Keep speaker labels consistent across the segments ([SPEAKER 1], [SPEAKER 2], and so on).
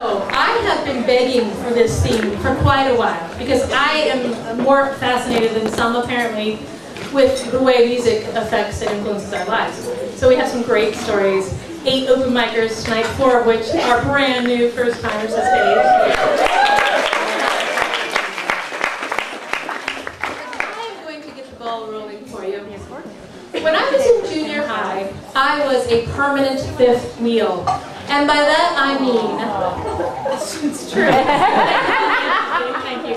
[SPEAKER 1] I have been begging for this theme for quite a while because I am more fascinated than some apparently with the way music affects and influences our lives. So we have some great stories. 8 open micers tonight, 4 of which are brand new first timers to stage. I am going to get the ball rolling for you. When I was in junior high, I was a permanent fifth wheel. And by that I mean, it's true. Thank you.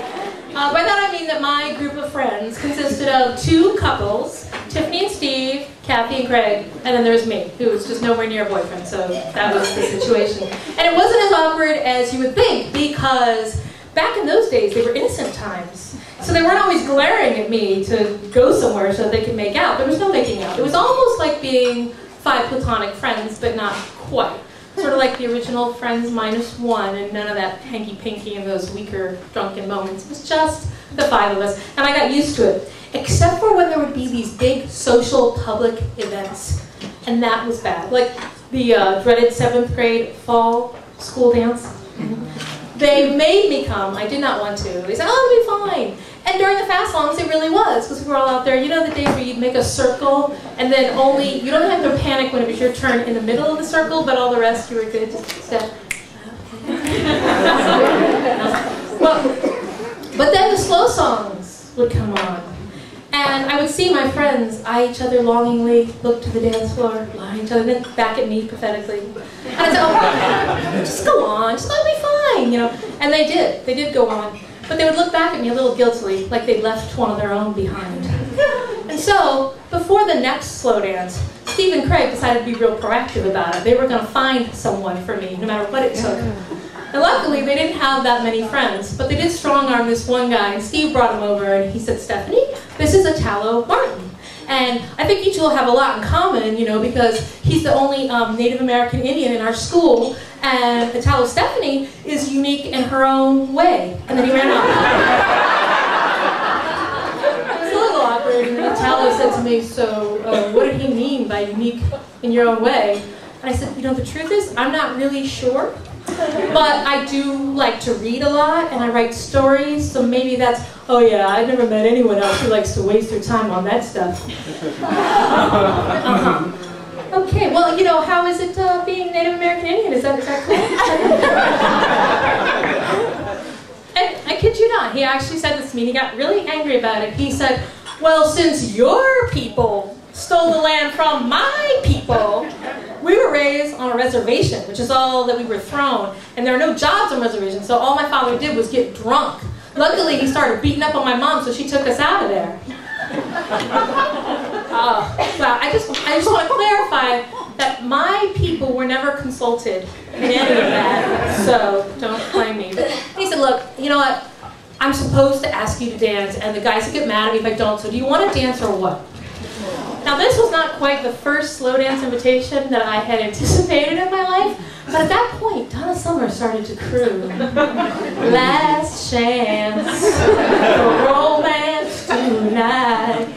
[SPEAKER 1] By that I mean that my group of friends consisted of 2 couples, Tiffany and Steve, Kathy and Craig, and then there's me, who was just nowhere near a boyfriend, so that was the situation. And it wasn't as awkward as you would think, because back in those days, they were innocent times. So they weren't always glaring at me to go somewhere so that they could make out. There was no making out. It was almost like being 5 platonic friends, but not quite. Sort of like the original Friends -1, and none of that hanky-pinky and those weaker, drunken moments. It was just the 5 of us, and I got used to it. Except for when there would be these big social public events, and that was bad. Like the dreaded 7th grade fall school dance. They made me come. I did not want to. They said, oh, it'll be fine. And during the fast songs, it really was, because we were all out there. You know the days where you'd make a circle, and then only, you don't have to panic when it was your turn in the middle of the circle, but all the rest you were good to step. Well, but then the slow songs would come on. And I would see my friends eye each other longingly, look to the dance floor, lie each other, then back at me pathetically. And I'd say, oh, just go on, just let me be fine, you know. And they did go on. But they would look back at me a little guiltily, like they'd left one of their own behind. And so, before the next slow dance, Steve and Craig decided to be real proactive about it. They were going to find someone for me, no matter what it took. And luckily, they didn't have that many friends, but they did strong-arm this one guy, and Steve brought him over, and he said, Stephanie, this is Italo Martin. And I think you two will have a lot in common, you know, because he's the only Native American Indian in our school, and Italo Stephanie is unique in her own way. And then he ran off. It was a little awkward, and Italo said to me, so what did he mean by unique in your own way? And I said, you know, the truth is, I'm not really sure. But I do like to read a lot, and I write stories, so maybe that's, oh yeah, I've never met anyone else who likes to waste their time on that stuff. Okay, well, you know, how is it being Native American Indian? Is that cool? And I kid you not, he actually said this to me, and he got really angry about it. He said, well, since your people stole the land from my people, we were raised on a reservation, which is all that we were thrown, and there are no jobs on reservations, so all my father did was get drunk. Luckily, he started beating up on my mom, so she took us out of there. Well, I just want to clarify that my people were never consulted in any of that, so don't blame me. But he said, look, you know what, I'm supposed to ask you to dance, and the guys will get mad at me if I don't, so do you want to dance or what? Now this was not quite the first slow dance invitation that I had anticipated in my life, but at that point, Donna Summer started to croon. Last chance for romance tonight.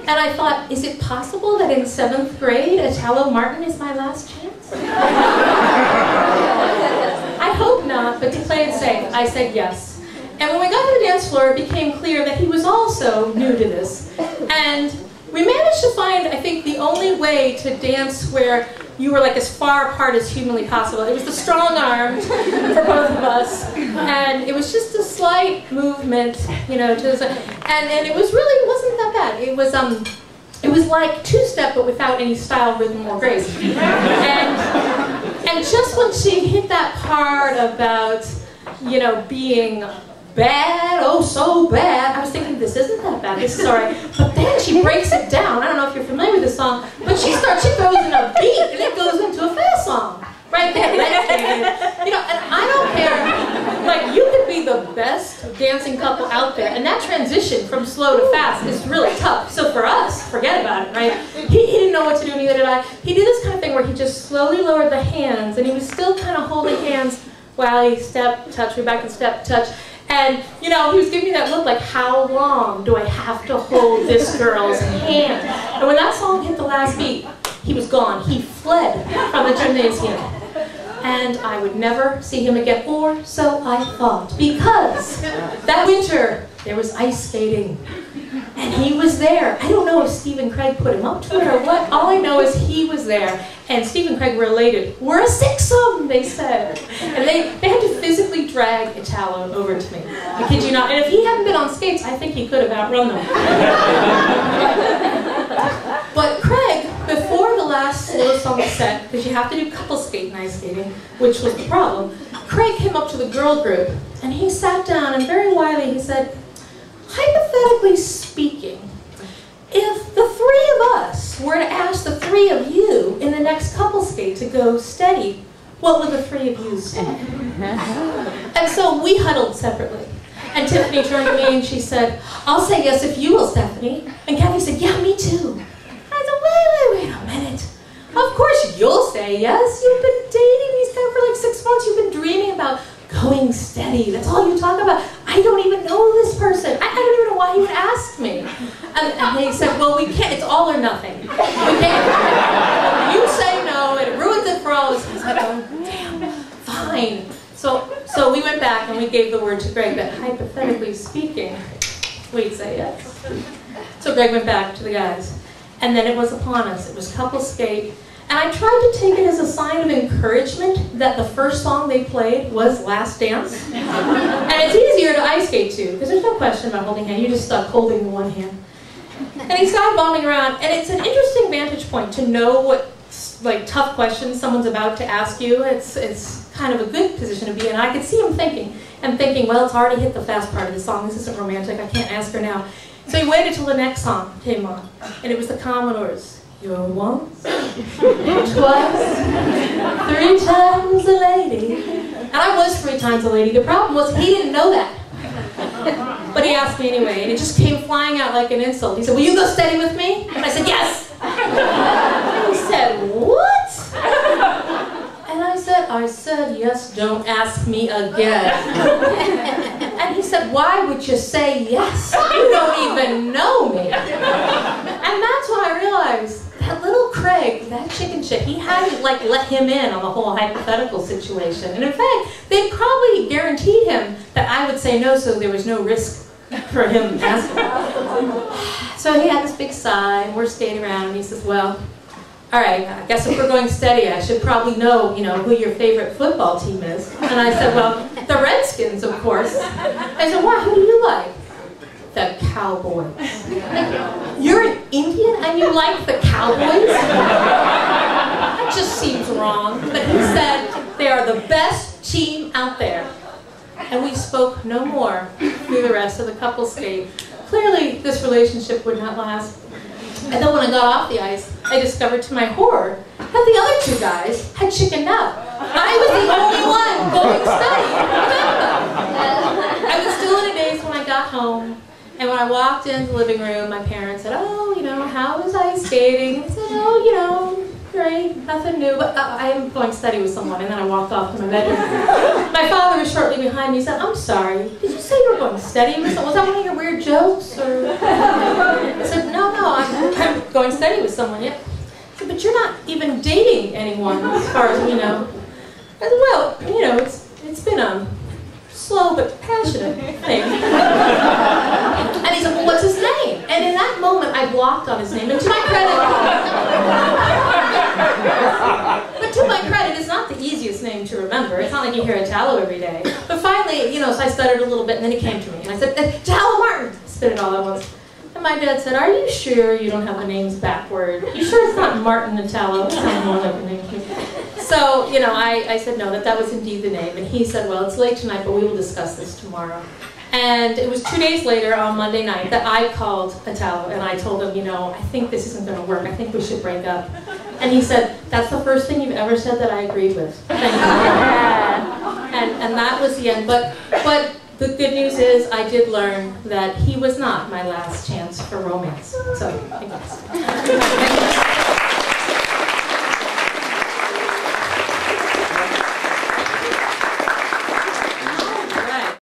[SPEAKER 1] And I thought, is it possible that in 7th grade, Italo Martin is my last chance? I hope not, but to play it safe, I said yes. And when we got to the dance floor, it became clear that he was also new to this. And we managed to find, I think, the only way to dance where you were like as far apart as humanly possible. It was the strong arm for both of us, and it was just a slight movement, you know, and it was really wasn't that bad. It was like 2-step, but without any style, rhythm, or grace. And just when she hit that part about, you know, being bad, oh so bad, I was thinking, this isn't that bad, this is alright. But then she breaks it down. I don't know if you're familiar with this song, but she throws in a beat, and it goes into a fast song. Right there, you know, and I don't care, like, you could be the best dancing couple out there, and that transition from slow to fast is really tough. So for us, forget about it, right? He didn't know what to do, neither did I. He did this kind of thing where he just slowly lowered the hands, and he was still kind of holding hands while he step, touch, back and step, touch. And, you know, he was giving me that look like, how long do I have to hold this girl's hand? And when that song hit the last beat, he was gone. He fled from the gymnasium. and I would never see him again, or so I thought, because that winter there was ice skating, and he was there. I don't know if Steve and Craig put him up to it or what. All I know is he was there, and Steve and Craig were elated. We're a sixsome, they said. And they had to physically drag Italo over to me. I kid you not. And if he hadn't been on skates, I think he could have outrun them. But Craig, before the last slow song set, because you have to do couple skate and ice skating, which was the problem, Craig came up to the girl group, and he sat down, and very wily he said, hypothetically speaking, if the three of us were to ask the three of you in the next couple skate to go steady, what would the three of you say? And so we huddled separately. And Tiffany turned to me and she said, I'll say yes if you will, Stephanie. And Kathy said, yeah, me too. I said, wait a minute. Of course you'll say yes. You've been dating these guys for like 6 months. You've been dreaming about going steady. That's all you talk about. I don't even know this person. I don't even know why he would ask me. And they said, well, we can't. It's all or nothing. We can't. You say no, and it ruins it for all of us. I was like, oh, damn, fine. So we went back and we gave the word to Greg that hypothetically speaking, we'd say yes. So Greg went back to the guys. And then it was upon us. It was couple skate. And I tried to take it as a sign of encouragement that the first song they played was Last Dance. And it's easier to ice skate too, because there's no question about holding hand. You're just stuck holding the one hand. And he started bombing around, and it's an interesting vantage point to know what like tough questions someone's about to ask you. It's kind of a good position to be in. I could see him thinking, well, it's already hit the fast part of the song. This isn't romantic. I can't ask her now. So he waited till the next song came on, and it was the Commodores. You're once, twice, 3 times a lady. And I was 3 times a lady. The problem was he didn't know that. But he asked me anyway, and it just came flying out like an insult. He said, will you go steady with me? And I said, yes. And he said, what? And I said, yes, don't ask me again. And he said, why would you say yes? You don't even know me. And that's when I realized that little Craig, that chicken shit, he hadn't like let him in on the whole hypothetical situation. And in fact, they probably guaranteed him that I would say no, so there was no risk for him asking. So he had this big sigh, and we're skating around, and he says, well, all right, I guess if we're going steady, I should probably know, who your favorite football team is. And I said, well, the Redskins, of course. I said, why, who do you like? The Cowboys. You're an Indian and you like the Cowboys? That just seems wrong. But he said, they are the best team out there. And we spoke no more through the rest of the couple skate. Clearly, this relationship would not last. And then when I got off the ice, I discovered to my horror that the other 2 guys had chickened out. I was the only one going steady. I was still in a daze when I got home. And when I walked into the living room, my parents said, oh, how was ice skating? I said, oh, great, nothing new, but I am going steady with someone. And then I walked off to my bedroom. My father was shortly behind me. He said, I'm sorry, did you say you were going steady with someone? Was that one of your weird jokes? Or? I said, no, I'm going steady with someone, yeah. I said, but you're not even dating anyone, as far as we know. I said, well, it's been a slow but passionate thing. And he said, well, what's his name? And in that moment, I blocked on his name. And to my credit, but to my credit, it's not the easiest name to remember. It's not like you hear Italo every day. But finally, so I stuttered a little bit, and then he came to me. And I said, Italo Martin! I spit it all at once. And my dad said, are you sure you don't have the names backward? You sure it's not Martin Italo? It sounds more like a name to me. So, I said no, that was indeed the name. And he said, well, it's late tonight, but we will discuss this tomorrow. And it was 2 days later, on Monday night, that I called Italo, and I told him, I think this isn't going to work. I think we should break up. And he said, that's the first thing you've ever said that I agreed with. Thank you. And that was the end. But the good news is I did learn that he was not my last chance for romance. So, thank you.